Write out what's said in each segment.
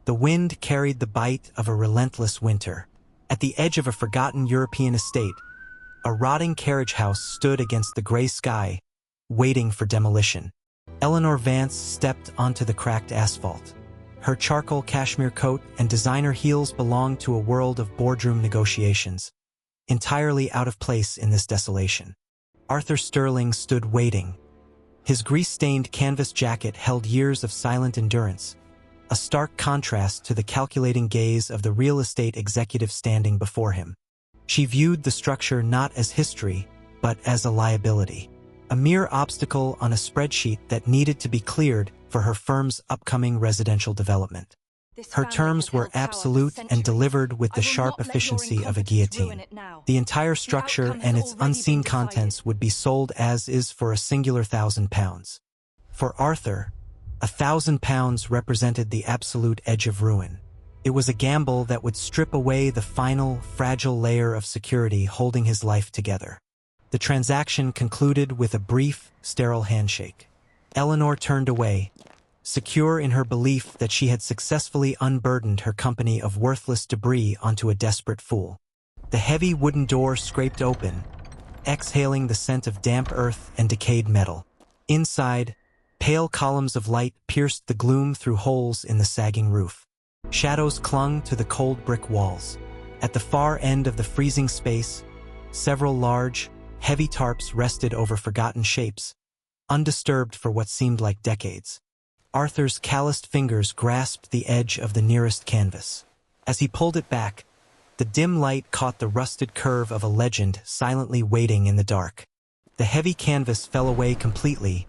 The wind carried the bite of a relentless winter. At the edge of a forgotten European estate, a rotting carriage house stood against the gray sky, waiting for demolition. Eleanor Vance stepped onto the cracked asphalt. Her charcoal cashmere coat and designer heels belonged to a world of boardroom negotiations, entirely out of place in this desolation. Arthur Sterling stood waiting. His grease-stained canvas jacket held years of silent endurance, a stark contrast to the calculating gaze of the real estate executive standing before him. She viewed the structure not as history, but as a liability, a mere obstacle on a spreadsheet that needed to be cleared for her firm's upcoming residential development. Her terms were absolute and delivered with the sharp efficiency of a guillotine. The entire structure and its unseen contents would be sold as is for a singular £1,000. For Arthur, £1,000 represented the absolute edge of ruin. It was a gamble that would strip away the final, fragile layer of security holding his life together. The transaction concluded with a brief, sterile handshake. Eleanor turned away, secure in her belief that she had successfully unburdened her company of worthless debris onto a desperate fool. The heavy wooden door scraped open, exhaling the scent of damp earth and decayed metal. Inside, pale columns of light pierced the gloom through holes in the sagging roof. Shadows clung to the cold brick walls. At the far end of the freezing space, several large, heavy tarps rested over forgotten shapes, undisturbed for what seemed like decades. Arthur's calloused fingers grasped the edge of the nearest canvas. As he pulled it back, the dim light caught the rusted curve of a legend silently waiting in the dark. The heavy canvas fell away completely,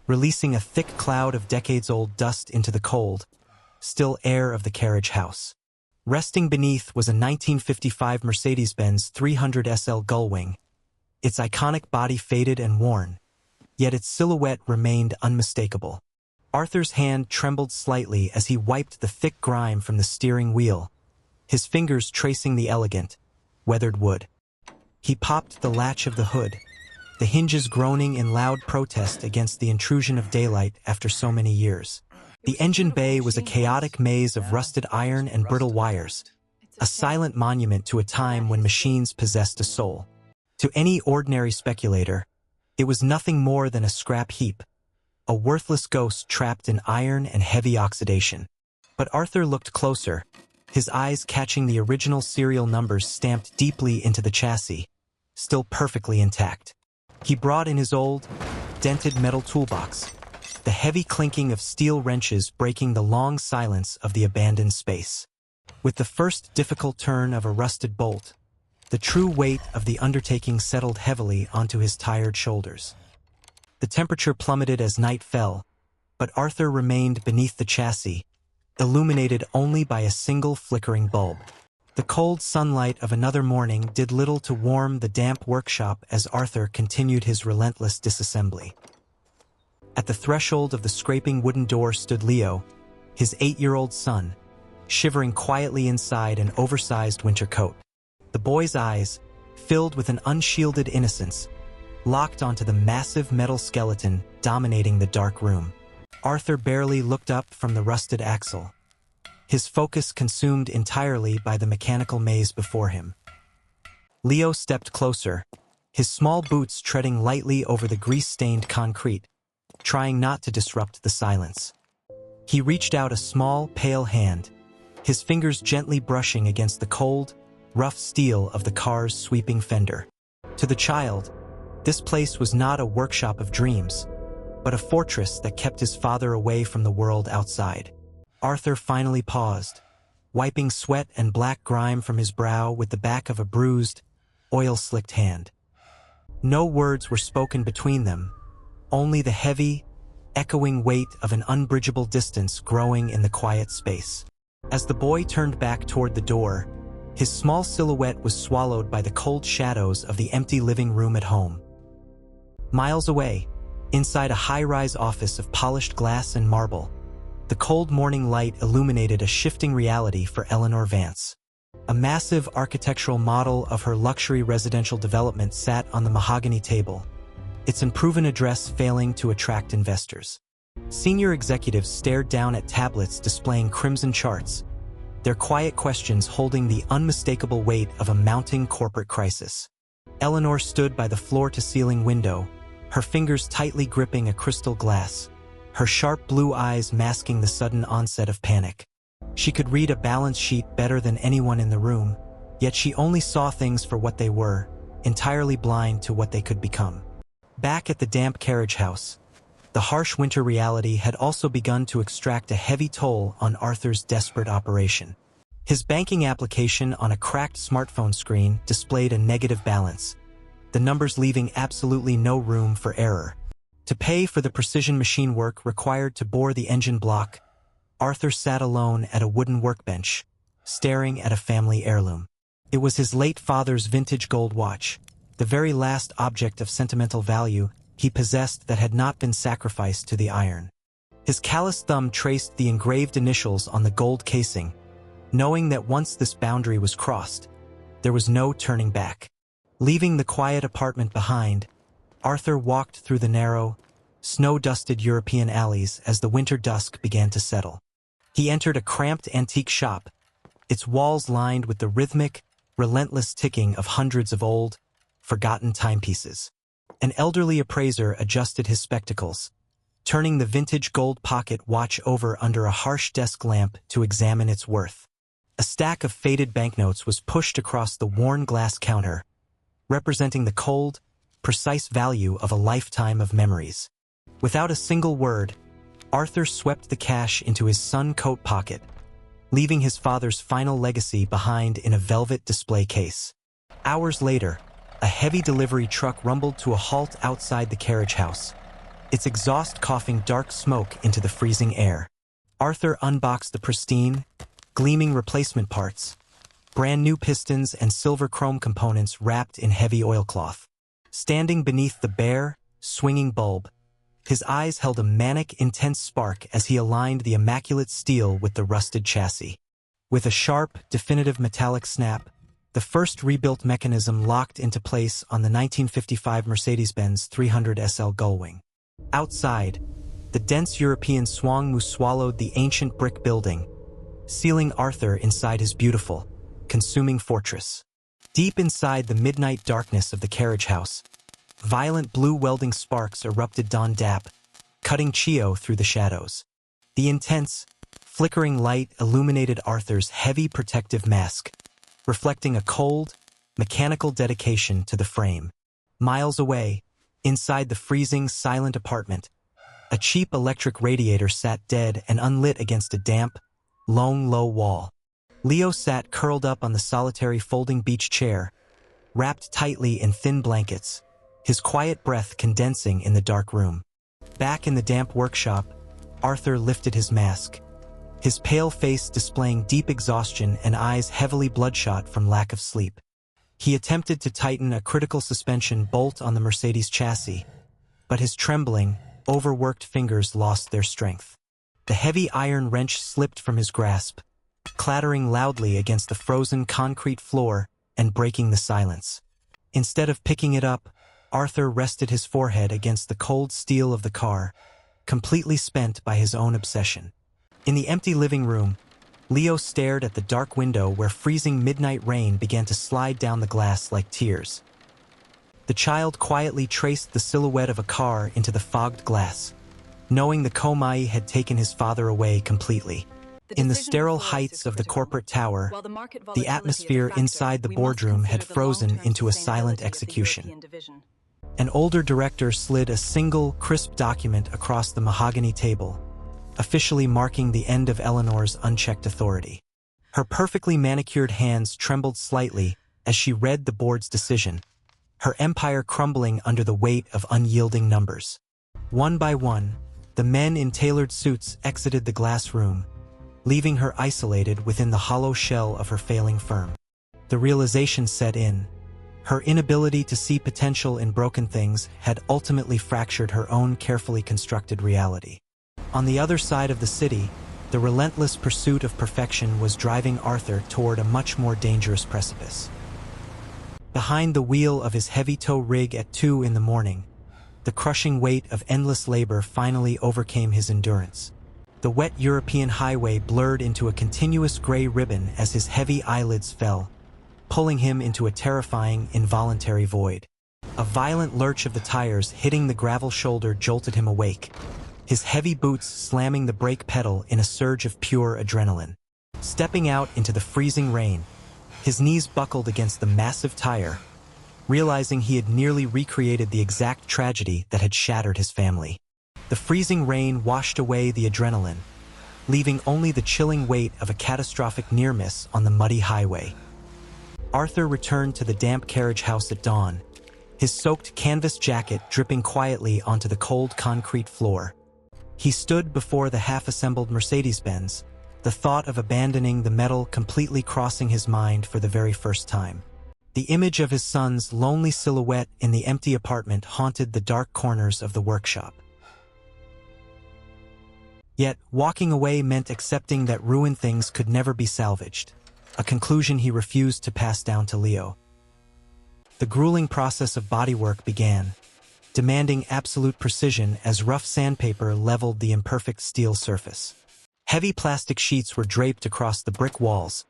releasing a thick cloud of decades-old dust into the cold, still air of the carriage house. Resting beneath was a 1955 Mercedes-Benz 300 SL Gullwing, its iconic body faded and worn, yet its silhouette remained unmistakable. Arthur's hand trembled slightly as he wiped the thick grime from the steering wheel, his fingers tracing the elegant, weathered wood. He popped the latch of the hood, the hinges groaning in loud protest against the intrusion of daylight after so many years. The engine bay was a chaotic maze of rusted iron and brittle wires, a silent monument to a time when machines possessed a soul. To any ordinary speculator, it was nothing more than a scrap heap, a worthless ghost trapped in iron and heavy oxidation. But Arthur looked closer, his eyes catching the original serial numbers stamped deeply into the chassis, still perfectly intact. He brought in his old, dented metal toolbox, the heavy clinking of steel wrenches breaking the long silence of the abandoned space. With the first difficult turn of a rusted bolt, the true weight of the undertaking settled heavily onto his tired shoulders. The temperature plummeted as night fell, but Arthur remained beneath the chassis, illuminated only by a single flickering bulb. The cold sunlight of another morning did little to warm the damp workshop as Arthur continued his relentless disassembly. At the threshold of the scraping wooden door stood Leo, his 8-year-old son, shivering quietly inside an oversized winter coat. The boy's eyes, filled with an unshielded innocence, locked onto the massive metal skeleton dominating the dark room. Arthur barely looked up from the rusted axle, his focus consumed entirely by the mechanical maze before him. Leo stepped closer, his small boots treading lightly over the grease-stained concrete, trying not to disrupt the silence. He reached out a small, pale hand, his fingers gently brushing against the cold, rough steel of the car's sweeping fender. To the child, this place was not a workshop of dreams, but a fortress that kept his father away from the world outside. Arthur finally paused, wiping sweat and black grime from his brow with the back of a bruised, oil-slicked hand. No words were spoken between them, only the heavy, echoing weight of an unbridgeable distance growing in the quiet space. As the boy turned back toward the door, his small silhouette was swallowed by the cold shadows of the empty living room at home. Miles away, inside a high-rise office of polished glass and marble, the cold morning light illuminated a shifting reality for Eleanor Vance. A massive architectural model of her luxury residential development sat on the mahogany table, its unproven address failing to attract investors. Senior executives stared down at tablets displaying crimson charts, their quiet questions holding the unmistakable weight of a mounting corporate crisis. Eleanor stood by the floor-to-ceiling window, her fingers tightly gripping a crystal glass, her sharp blue eyes masking the sudden onset of panic. She could read a balance sheet better than anyone in the room, yet she only saw things for what they were, entirely blind to what they could become. Back at the damp carriage house, the harsh winter reality had also begun to extract a heavy toll on Arthur's desperate operation. His banking application on a cracked smartphone screen displayed a negative balance, the numbers leaving absolutely no room for error. To pay for the precision machine work required to bore the engine block, Arthur sat alone at a wooden workbench, staring at a family heirloom. It was his late father's vintage gold watch, the very last object of sentimental value he possessed that had not been sacrificed to the iron. His calloused thumb traced the engraved initials on the gold casing, knowing that once this boundary was crossed, there was no turning back. Leaving the quiet apartment behind, Arthur walked through the narrow, snow-dusted European alleys as the winter dusk began to settle. He entered a cramped antique shop, its walls lined with the rhythmic, relentless ticking of hundreds of old, forgotten timepieces. An elderly appraiser adjusted his spectacles, turning the vintage gold pocket watch over under a harsh desk lamp to examine its worth. A stack of faded banknotes was pushed across the worn glass counter, representing the cold, precise value of a lifetime of memories. Without a single word, Arthur swept the cash into his sun coat pocket, leaving his father's final legacy behind in a velvet display case. Hours later, a heavy delivery truck rumbled to a halt outside the carriage house, its exhaust coughing dark smoke into the freezing air. Arthur unboxed the pristine, gleaming replacement parts, brand new pistons and silver chrome components wrapped in heavy oilcloth. Standing beneath the bare, swinging bulb, his eyes held a manic, intense spark as he aligned the immaculate steel with the rusted chassis. With a sharp, definitive metallic snap, the first rebuilt mechanism locked into place on the 1955 Mercedes-Benz 300 SL Gullwing. Outside, the dense European swung swallowed the ancient brick building, sealing Arthur inside his beautiful, consuming fortress. Deep inside the midnight darkness of the carriage house, violent blue welding sparks erupted dawn dap, cutting Chio through the shadows. The intense, flickering light illuminated Arthur's heavy protective mask, reflecting a cold, mechanical dedication to the frame. Miles away, inside the freezing, silent apartment, a cheap electric radiator sat dead and unlit against a damp, lone, low wall. Leo sat curled up on the solitary folding beach chair, wrapped tightly in thin blankets, his quiet breath condensing in the dark room. Back in the damp workshop, Arthur lifted his mask, his pale face displaying deep exhaustion and eyes heavily bloodshot from lack of sleep. He attempted to tighten a critical suspension bolt on the Mercedes chassis, but his trembling, overworked fingers lost their strength. The heavy iron wrench slipped from his grasp, clattering loudly against the frozen concrete floor and breaking the silence. Instead of picking it up, Arthur rested his forehead against the cold steel of the car, completely spent by his own obsession. In the empty living room, Leo stared at the dark window where freezing midnight rain began to slide down the glass like tears. The child quietly traced the silhouette of a car into the fogged glass, knowing the Komai had taken his father away completely. In the sterile heights of the corporate tower, the atmosphere inside the boardroom had frozen into a silent execution. An older director slid a single, crisp document across the mahogany table, officially marking the end of Eleanor's unchecked authority. Her perfectly manicured hands trembled slightly as she read the board's decision, her empire crumbling under the weight of unyielding numbers. One by one, the men in tailored suits exited the glass room, leaving her isolated within the hollow shell of her failing firm. The realization set in. Her inability to see potential in broken things had ultimately fractured her own carefully constructed reality. On the other side of the city, the relentless pursuit of perfection was driving Arthur toward a much more dangerous precipice. Behind the wheel of his heavy tow rig at 2 in the morning, The crushing weight of endless labor finally overcame his endurance. The wet European highway blurred into a continuous gray ribbon as his heavy eyelids fell, pulling him into a terrifying, involuntary void. A violent lurch of the tires hitting the gravel shoulder jolted him awake, his heavy boots slamming the brake pedal in a surge of pure adrenaline. Stepping out into the freezing rain, his knees buckled against the massive tire, realizing he had nearly recreated the exact tragedy that had shattered his family. The freezing rain washed away the adrenaline, leaving only the chilling weight of a catastrophic near-miss on the muddy highway. Arthur returned to the damp carriage house at dawn, his soaked canvas jacket dripping quietly onto the cold concrete floor. He stood before the half-assembled Mercedes-Benz, the thought of abandoning the metal completely crossing his mind for the very first time. The image of his son's lonely silhouette in the empty apartment haunted the dark corners of the workshop. Yet, walking away meant accepting that ruined things could never be salvaged, a conclusion he refused to pass down to Leo. The grueling process of bodywork began, demanding absolute precision as rough sandpaper leveled the imperfect steel surface. Heavy plastic sheets were draped across the brick walls,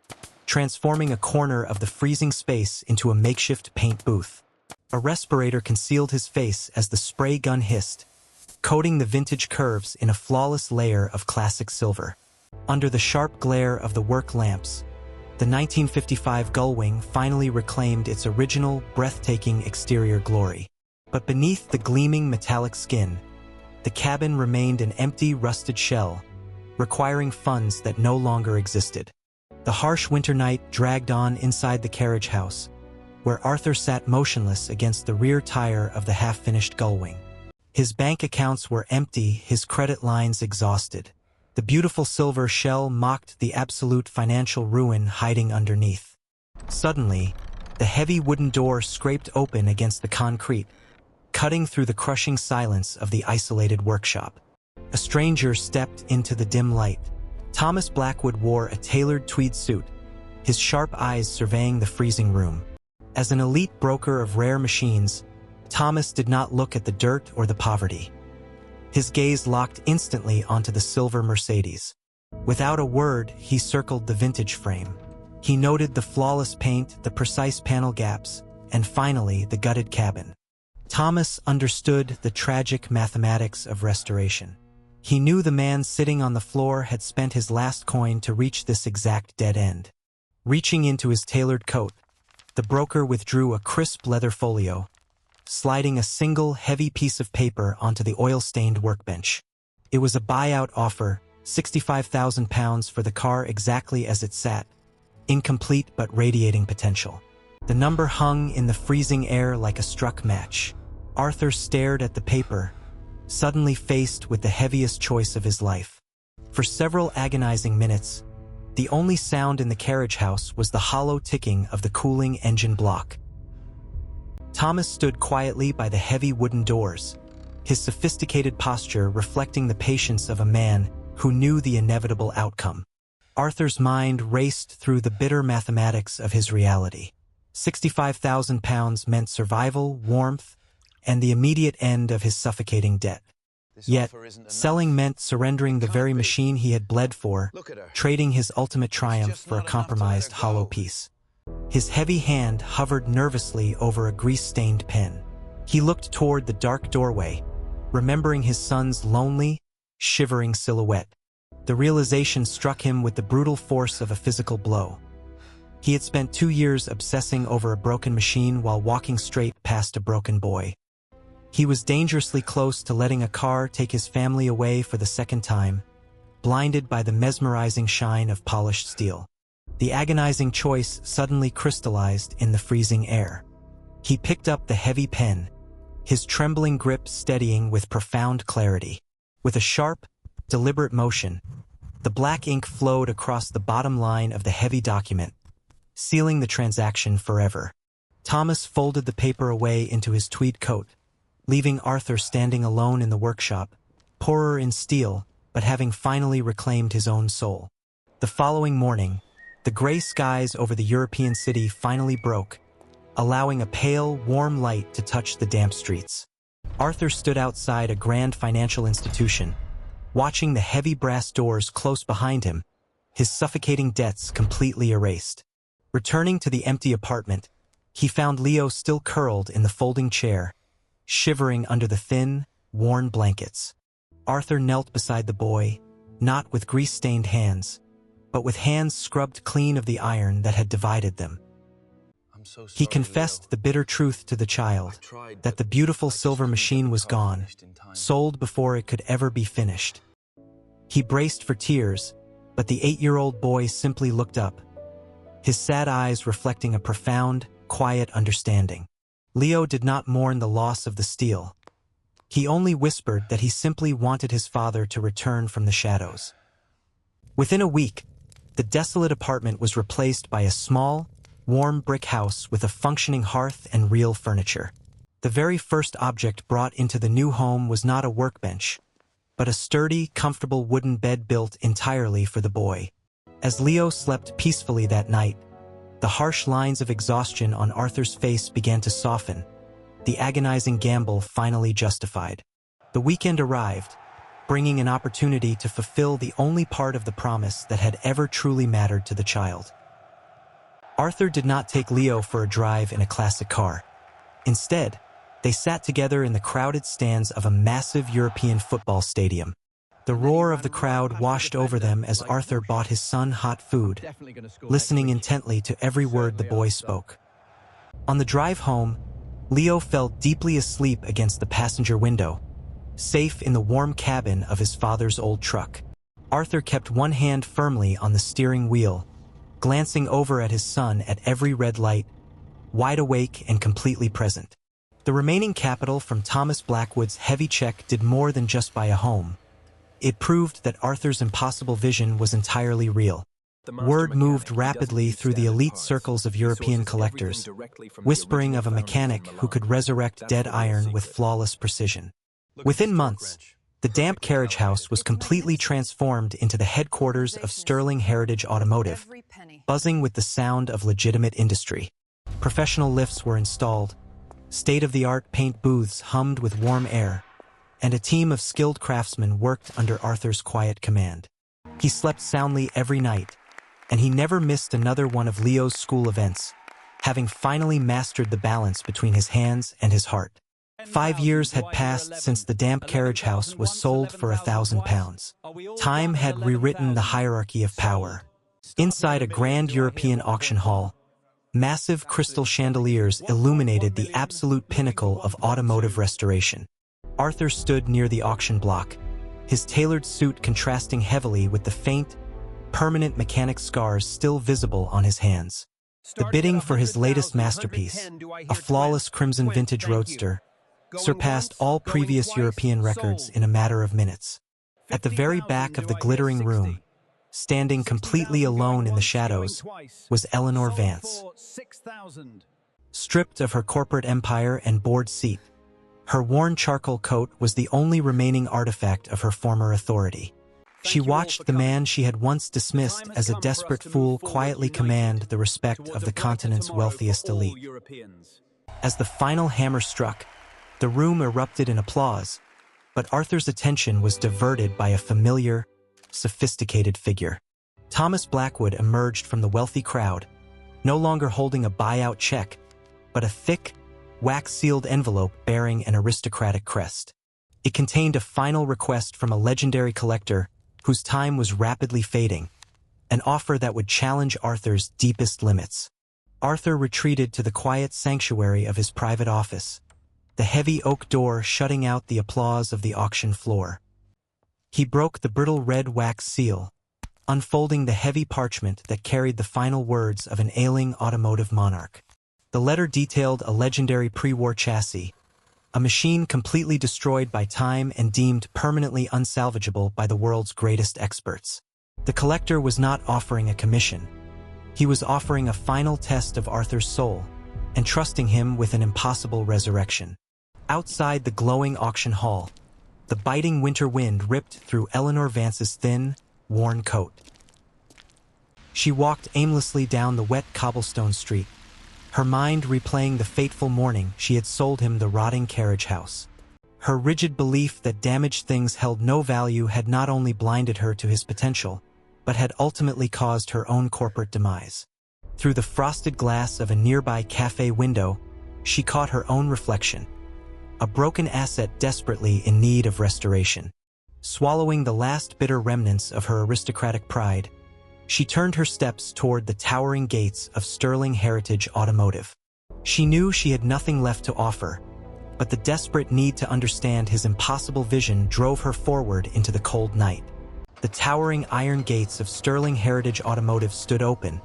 transforming a corner of the freezing space into a makeshift paint booth. A respirator concealed his face as the spray gun hissed, coating the vintage curves in a flawless layer of classic silver. Under the sharp glare of the work lamps, the 1955 Gullwing finally reclaimed its original, breathtaking exterior glory. But beneath the gleaming metallic skin, the cabin remained an empty, rusted shell, requiring funds that no longer existed. The harsh winter night dragged on inside the carriage house, where Arthur sat motionless against the rear tire of the half-finished Gullwing. His bank accounts were empty, his credit lines exhausted. The beautiful silver shell mocked the absolute financial ruin hiding underneath. Suddenly, the heavy wooden door scraped open against the concrete, cutting through the crushing silence of the isolated workshop. A stranger stepped into the dim light. Thomas Blackwood wore a tailored tweed suit, his sharp eyes surveying the freezing room. As an elite broker of rare machines, Thomas did not look at the dirt or the poverty. His gaze locked instantly onto the silver Mercedes. Without a word, he circled the vintage frame. He noted the flawless paint, the precise panel gaps, and finally the gutted cabin. Thomas understood the tragic mathematics of restoration. He knew the man sitting on the floor had spent his last coin to reach this exact dead end. Reaching into his tailored coat, the broker withdrew a crisp leather folio, sliding a single heavy piece of paper onto the oil-stained workbench. It was a buyout offer, £65,000 for the car exactly as it sat, incomplete but radiating potential. The number hung in the freezing air like a struck match. Arthur stared at the paper, suddenly faced with the heaviest choice of his life. For several agonizing minutes, the only sound in the carriage house was the hollow ticking of the cooling engine block. Thomas stood quietly by the heavy wooden doors, his sophisticated posture reflecting the patience of a man who knew the inevitable outcome. Arthur's mind raced through the bitter mathematics of his reality. £65,000 meant survival, warmth, and the immediate end of his suffocating debt. Yet, selling meant surrendering the very machine he had bled for, trading his ultimate triumph for a compromised hollow piece. His heavy hand hovered nervously over a grease-stained pen. He looked toward the dark doorway, remembering his son's lonely, shivering silhouette. The realization struck him with the brutal force of a physical blow. He had spent 2 years obsessing over a broken machine while walking straight past a broken boy. He was dangerously close to letting a car take his family away for the second time, blinded by the mesmerizing shine of polished steel. The agonizing choice suddenly crystallized in the freezing air. He picked up the heavy pen, his trembling grip steadying with profound clarity. With a sharp, deliberate motion, the black ink flowed across the bottom line of the heavy document, sealing the transaction forever. Thomas folded the paper away into his tweed coat, leaving Arthur standing alone in the workshop, poorer in steel, but having finally reclaimed his own soul. The following morning, the gray skies over the European city finally broke, allowing a pale, warm light to touch the damp streets. Arthur stood outside a grand financial institution, watching the heavy brass doors close behind him, his suffocating debts completely erased. Returning to the empty apartment, he found Leo still curled in the folding chair, shivering under the thin, worn blankets. Arthur knelt beside the boy, not with grease-stained hands, but with hands scrubbed clean of the iron that had divided them. He confessed the bitter truth to the child, that the beautiful silver machine was gone, sold before it could ever be finished. He braced for tears, but the 8-year-old boy simply looked up, his sad eyes reflecting a profound, quiet understanding. Leo did not mourn the loss of the steel. He only whispered that he simply wanted his father to return from the shadows. Within a week, the desolate apartment was replaced by a small, warm brick house with a functioning hearth and real furniture. The very first object brought into the new home was not a workbench, but a sturdy, comfortable wooden bed built entirely for the boy. As Leo slept peacefully that night, the harsh lines of exhaustion on Arthur's face began to soften, the agonizing gamble finally justified. The weekend arrived, bringing an opportunity to fulfill the only part of the promise that had ever truly mattered to the child. Arthur did not take Leo for a drive in a classic car. Instead, they sat together in the crowded stands of a massive European football stadium. The roar of the crowd washed over them as Arthur bought his son hot food, listening intently to every word the boy spoke. On the drive home, Leo fell deeply asleep against the passenger window, safe in the warm cabin of his father's old truck. Arthur kept one hand firmly on the steering wheel, glancing over at his son at every red light, wide awake and completely present. The remaining capital from Thomas Blackwood's heavy check did more than just buy a home. It proved that Arthur's impossible vision was entirely real. Word moved rapidly through the elite circles of European collectors, whispering of a mechanic who could resurrect dead iron with flawless precision. Within months, the damp carriage house was completely transformed into the headquarters of Sterling Heritage Automotive, buzzing with the sound of legitimate industry. Professional lifts were installed, state-of-the-art paint booths hummed with warm air, and a team of skilled craftsmen worked under Arthur's quiet command. He slept soundly every night, and he never missed another one of Leo's school events, having finally mastered the balance between his hands and his heart. 5 years had passed since the damp carriage house was sold for £1,000. Time had rewritten the hierarchy of power. Inside a grand European auction hall, massive crystal chandeliers illuminated the absolute pinnacle of automotive restoration. Arthur stood near the auction block, his tailored suit contrasting heavily with the faint, permanent mechanic scars still visible on his hands. The bidding for his latest masterpiece, a flawless crimson vintage roadster, surpassed all previous European records in a matter of minutes. At the very back of the glittering room, standing completely alone in the shadows, was Eleanor Vance. Stripped of her corporate empire and board seat, her worn charcoal coat was the only remaining artifact of her former authority. She watched the man she had once dismissed as a desperate fool quietly command the respect of the continent's wealthiest elite. As the final hammer struck, the room erupted in applause, but Arthur's attention was diverted by a familiar, sophisticated figure. Thomas Blackwood emerged from the wealthy crowd, no longer holding a buyout check, but a thick, wax-sealed envelope bearing an aristocratic crest. It contained a final request from a legendary collector whose time was rapidly fading, an offer that would challenge Arthur's deepest limits. Arthur retreated to the quiet sanctuary of his private office, the heavy oak door shutting out the applause of the auction floor. He broke the brittle red wax seal, unfolding the heavy parchment that carried the final words of an ailing automotive monarch. The letter detailed a legendary pre-war chassis, a machine completely destroyed by time and deemed permanently unsalvageable by the world's greatest experts. The collector was not offering a commission. He was offering a final test of Arthur's soul, entrusting him with an impossible resurrection. Outside the glowing auction hall, the biting winter wind ripped through Eleanor Vance's thin, worn coat. She walked aimlessly down the wet cobblestone street, her mind replaying the fateful morning she had sold him the rotting carriage house. Her rigid belief that damaged things held no value had not only blinded her to his potential, but had ultimately caused her own corporate demise. Through the frosted glass of a nearby cafe window, she caught her own reflection, a broken asset desperately in need of restoration. Swallowing the last bitter remnants of her aristocratic pride, she turned her steps toward the towering gates of Sterling Heritage Automotive. She knew she had nothing left to offer, but the desperate need to understand his impossible vision drove her forward into the cold night. The towering iron gates of Sterling Heritage Automotive stood open,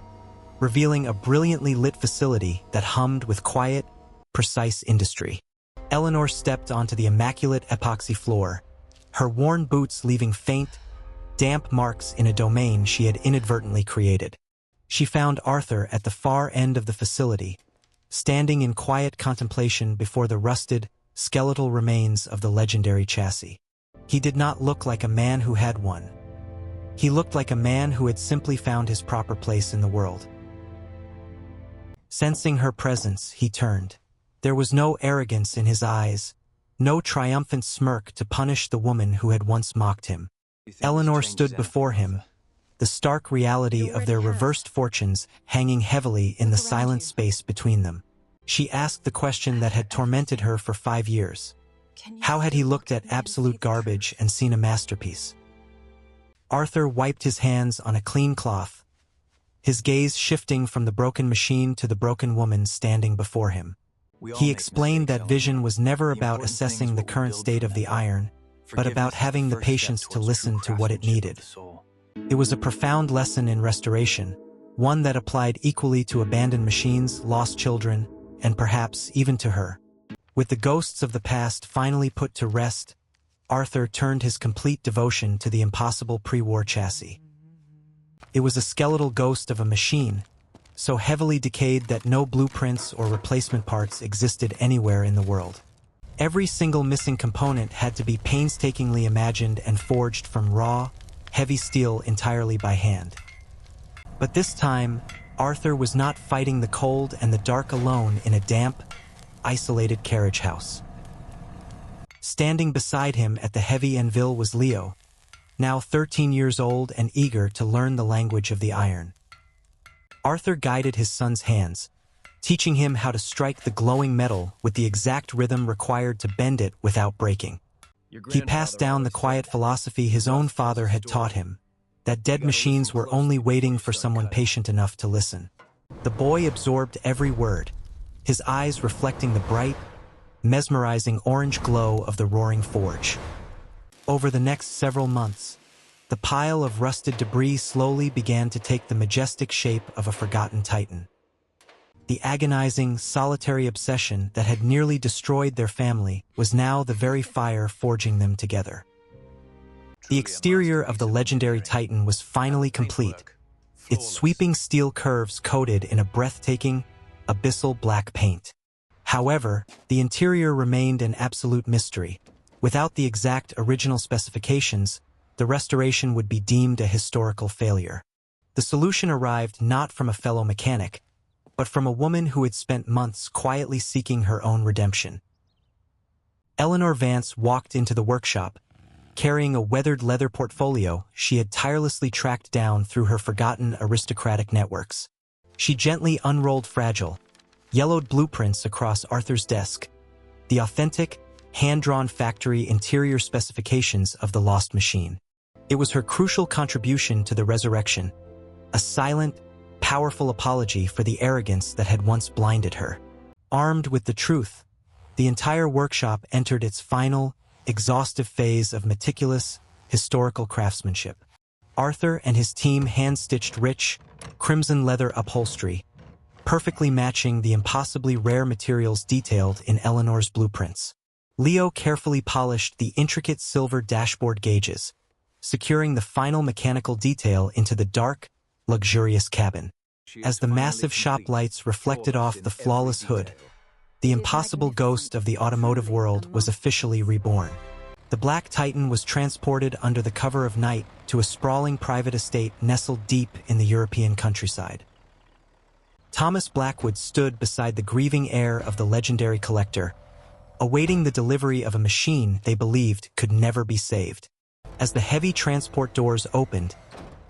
revealing a brilliantly lit facility that hummed with quiet, precise industry. Eleanor stepped onto the immaculate epoxy floor, her worn boots leaving faint, damp marks in a domain she had inadvertently created. She found Arthur at the far end of the facility, standing in quiet contemplation before the rusted, skeletal remains of the legendary chassis. He did not look like a man who had one. He looked like a man who had simply found his proper place in the world. Sensing her presence, he turned. There was no arrogance in his eyes, no triumphant smirk to punish the woman who had once mocked him. Eleanor stood before him, the stark reality of their reversed fortunes hanging heavily in the silent space between them. She asked the question that had tormented her for 5 years. How had he looked at absolute garbage and seen a masterpiece? Arthur wiped his hands on a clean cloth, his gaze shifting from the broken machine to the broken woman standing before him. He explained that vision was never about assessing the current state of the iron, but about having the patience to listen to what it needed. It was a profound lesson in restoration, one that applied equally to abandoned machines, lost children, and perhaps even to her. With the ghosts of the past finally put to rest, Arthur turned his complete devotion to the impossible pre-war chassis. It was a skeletal ghost of a machine, so heavily decayed that no blueprints or replacement parts existed anywhere in the world. Every single missing component had to be painstakingly imagined and forged from raw, heavy steel entirely by hand. But this time, Arthur was not fighting the cold and the dark alone in a damp, isolated carriage house. Standing beside him at the heavy anvil was Leo, now 13 years old and eager to learn the language of the iron. Arthur guided his son's hands, teaching him how to strike the glowing metal with the exact rhythm required to bend it without breaking. He passed down the quiet philosophy his own father had taught him, that dead machines were only waiting for someone patient enough to listen. The boy absorbed every word, his eyes reflecting the bright, mesmerizing orange glow of the roaring forge. Over the next several months, the pile of rusted debris slowly began to take the majestic shape of a forgotten titan. The agonizing, solitary obsession that had nearly destroyed their family was now the very fire forging them together. The exterior of the legendary Titan was finally complete, its sweeping steel curves coated in a breathtaking, abyssal black paint. However, the interior remained an absolute mystery. Without the exact original specifications, the restoration would be deemed a historical failure. The solution arrived not from a fellow mechanic, but from a woman who had spent months quietly seeking her own redemption. Eleanor Vance walked into the workshop, carrying a weathered leather portfolio she had tirelessly tracked down through her forgotten aristocratic networks. She gently unrolled fragile, yellowed blueprints across Arthur's desk, the authentic, hand-drawn factory interior specifications of the lost machine. It was her crucial contribution to the resurrection, a silent, powerful apology for the arrogance that had once blinded her. Armed with the truth, the entire workshop entered its final, exhaustive phase of meticulous, historical craftsmanship. Arthur and his team hand-stitched rich, crimson leather upholstery, perfectly matching the impossibly rare materials detailed in Eleanor's blueprints. Leo carefully polished the intricate silver dashboard gauges, securing the final mechanical detail into the dark, luxurious cabin. As the massive shop lights reflected off the flawless hood, the impossible ghost of the automotive world was officially reborn. The Black Titan was transported under the cover of night to a sprawling private estate nestled deep in the European countryside. Thomas Blackwood stood beside the grieving heir of the legendary collector, awaiting the delivery of a machine they believed could never be saved. As the heavy transport doors opened,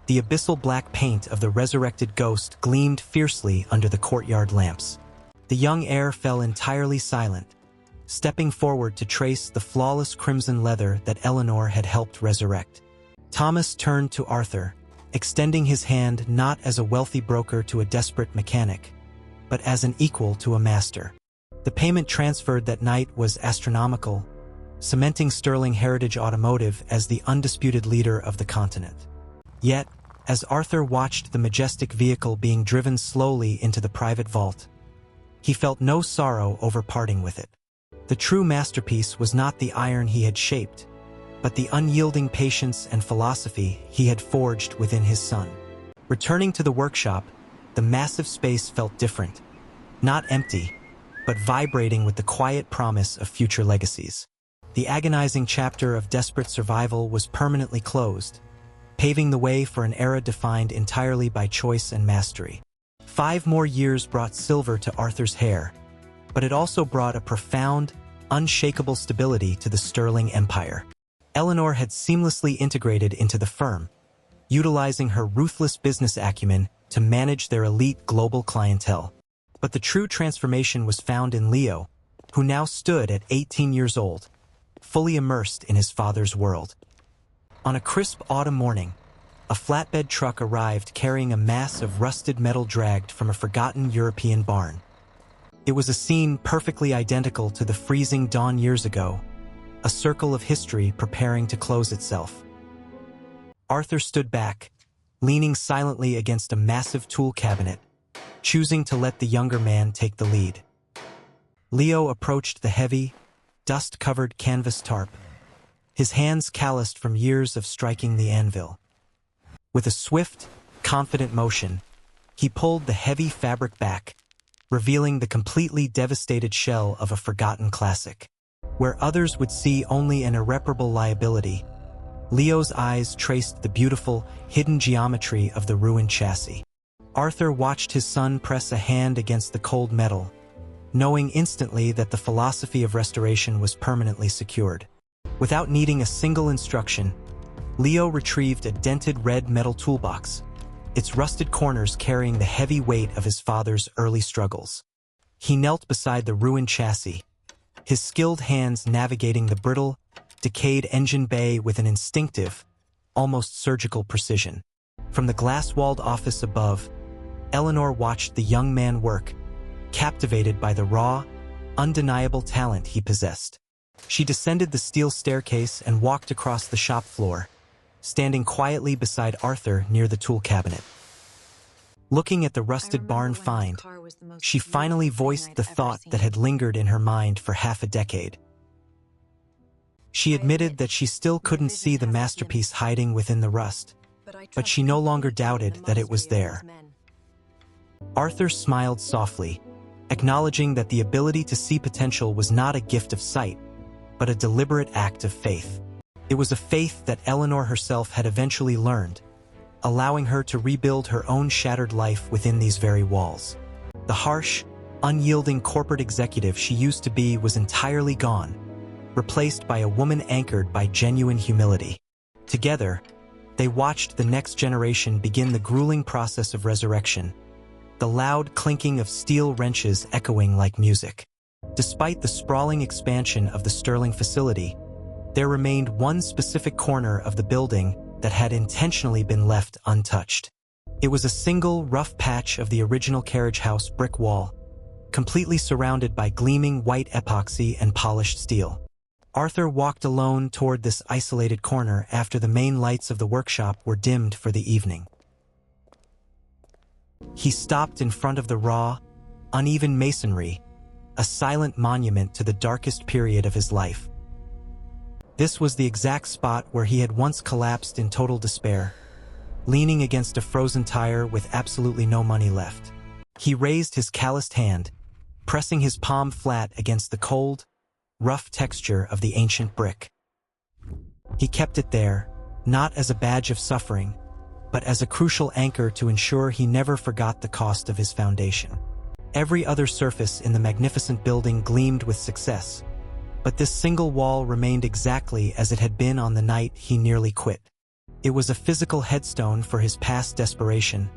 the abyssal black paint of the resurrected ghost gleamed fiercely under the courtyard lamps. The young heir fell entirely silent, stepping forward to trace the flawless crimson leather that Eleanor had helped resurrect. Thomas turned to Arthur, extending his hand not as a wealthy broker to a desperate mechanic, but as an equal to a master. The payment transferred that night was astronomical, cementing Sterling Heritage Automotive as the undisputed leader of the continent. Yet, as Arthur watched the majestic vehicle being driven slowly into the private vault, he felt no sorrow over parting with it. The true masterpiece was not the iron he had shaped, but the unyielding patience and philosophy he had forged within his son. Returning to the workshop, the massive space felt different, not empty, but vibrating with the quiet promise of future legacies. The agonizing chapter of desperate survival was permanently closed, paving the way for an era defined entirely by choice and mastery. 5 more years brought silver to Arthur's hair, but it also brought a profound, unshakable stability to the Sterling Empire. Eleanor had seamlessly integrated into the firm, utilizing her ruthless business acumen to manage their elite global clientele. But the true transformation was found in Leo, who now stood at 18 years old, fully immersed in his father's world. On a crisp autumn morning, a flatbed truck arrived carrying a mass of rusted metal dragged from a forgotten European barn. It was a scene perfectly identical to the freezing dawn years ago, a circle of history preparing to close itself. Arthur stood back, leaning silently against a massive tool cabinet, choosing to let the younger man take the lead. Leo approached the heavy, dust-covered canvas tarp, his hands calloused from years of striking the anvil. With a swift, confident motion, he pulled the heavy fabric back, revealing the completely devastated shell of a forgotten classic. Where others would see only an irreparable liability, Leo's eyes traced the beautiful, hidden geometry of the ruined chassis. Arthur watched his son press a hand against the cold metal, knowing instantly that the philosophy of restoration was permanently secured. Without needing a single instruction, Leo retrieved a dented red metal toolbox, its rusted corners carrying the heavy weight of his father's early struggles. He knelt beside the ruined chassis, his skilled hands navigating the brittle, decayed engine bay with an instinctive, almost surgical precision. From the glass-walled office above, Eleanor watched the young man work, captivated by the raw, undeniable talent he possessed. She descended the steel staircase and walked across the shop floor, standing quietly beside Arthur near the tool cabinet. Looking at the rusted barn find, she finally voiced the thought that had lingered in her mind for half a decade. She admitted that she still couldn't see the masterpiece hiding within the rust, but she no longer doubted that it was there. Arthur smiled softly, acknowledging that the ability to see potential was not a gift of sight, but a deliberate act of faith. It was a faith that Eleanor herself had eventually learned, allowing her to rebuild her own shattered life within these very walls. The harsh, unyielding corporate executive she used to be was entirely gone, replaced by a woman anchored by genuine humility. Together, they watched the next generation begin the grueling process of resurrection, the loud clinking of steel wrenches echoing like music. Despite the sprawling expansion of the Sterling facility, there remained one specific corner of the building that had intentionally been left untouched. It was a single, rough patch of the original carriage house brick wall, completely surrounded by gleaming white epoxy and polished steel. Arthur walked alone toward this isolated corner after the main lights of the workshop were dimmed for the evening. He stopped in front of the raw, uneven masonry, a silent monument to the darkest period of his life. This was the exact spot where he had once collapsed in total despair, leaning against a frozen tire with absolutely no money left. He raised his calloused hand, pressing his palm flat against the cold, rough texture of the ancient brick. He kept it there, not as a badge of suffering, but as a crucial anchor to ensure he never forgot the cost of his foundation. Every other surface in the magnificent building gleamed with success, But this single wall remained exactly as it had been on the night he nearly quit. It was a physical headstone for his past desperation,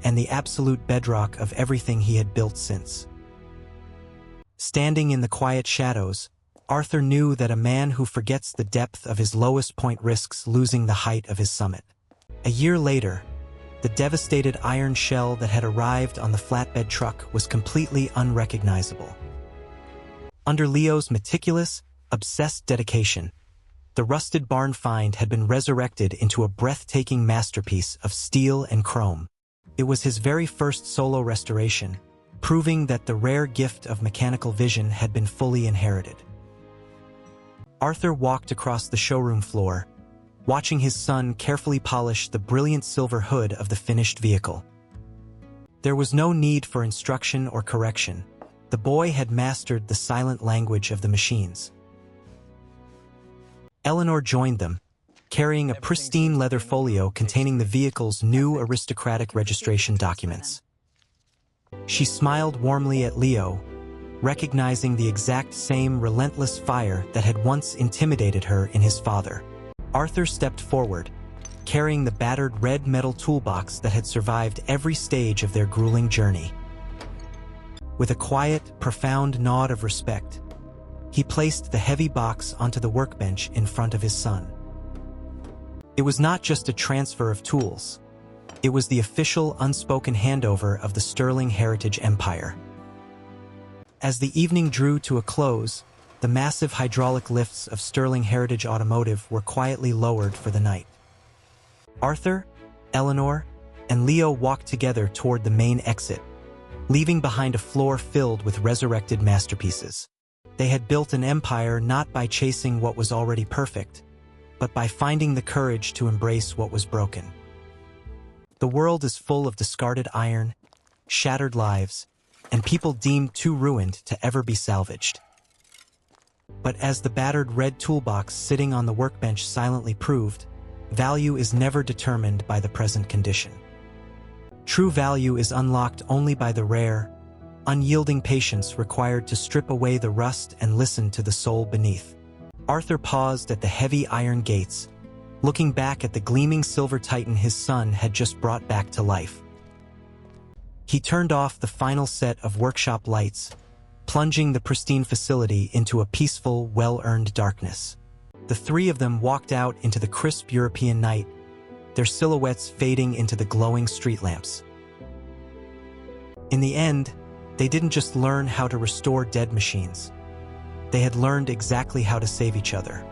and the absolute bedrock of everything he had built since. Standing in the quiet shadows, Arthur knew that a man who forgets the depth of his lowest point risks losing the height of his summit. A year later, the devastated iron shell that had arrived on the flatbed truck was completely unrecognizable. Under Leo's meticulous, obsessed dedication, the rusted barn find had been resurrected into a breathtaking masterpiece of steel and chrome. It was his very first solo restoration, proving that the rare gift of mechanical vision had been fully inherited. Arthur walked across the showroom floor, watching his son carefully polish the brilliant silver hood of the finished vehicle. There was no need for instruction or correction. The boy had mastered the silent language of the machines. Eleanor joined them, carrying a pristine leather folio containing the vehicle's new aristocratic registration documents. She smiled warmly at Leo, recognizing the exact same relentless fire that had once intimidated her in his father. Arthur stepped forward, carrying the battered red metal toolbox that had survived every stage of their grueling journey. With a quiet, profound nod of respect, he placed the heavy box onto the workbench in front of his son. It was not just a transfer of tools. It was the official, unspoken handover of the Sterling Heritage Empire. As the evening drew to a close, the massive hydraulic lifts of Sterling Heritage Automotive were quietly lowered for the night. Arthur, Eleanor, and Leo walked together toward the main exit, leaving behind a floor filled with resurrected masterpieces. They had built an empire not by chasing what was already perfect, but by finding the courage to embrace what was broken. The world is full of discarded iron, shattered lives, and people deemed too ruined to ever be salvaged. But as the battered red toolbox sitting on the workbench silently proved, value is never determined by the present condition. True value is unlocked only by the rare, unyielding patience required to strip away the rust and listen to the soul beneath. Arthur paused at the heavy iron gates, looking back at the gleaming silver titan his son had just brought back to life. He turned off the final set of workshop lights, plunging the pristine facility into a peaceful, well-earned darkness. The three of them walked out into the crisp European night, their silhouettes fading into the glowing street lamps. In the end, they didn't just learn how to restore dead machines. They had learned exactly how to save each other.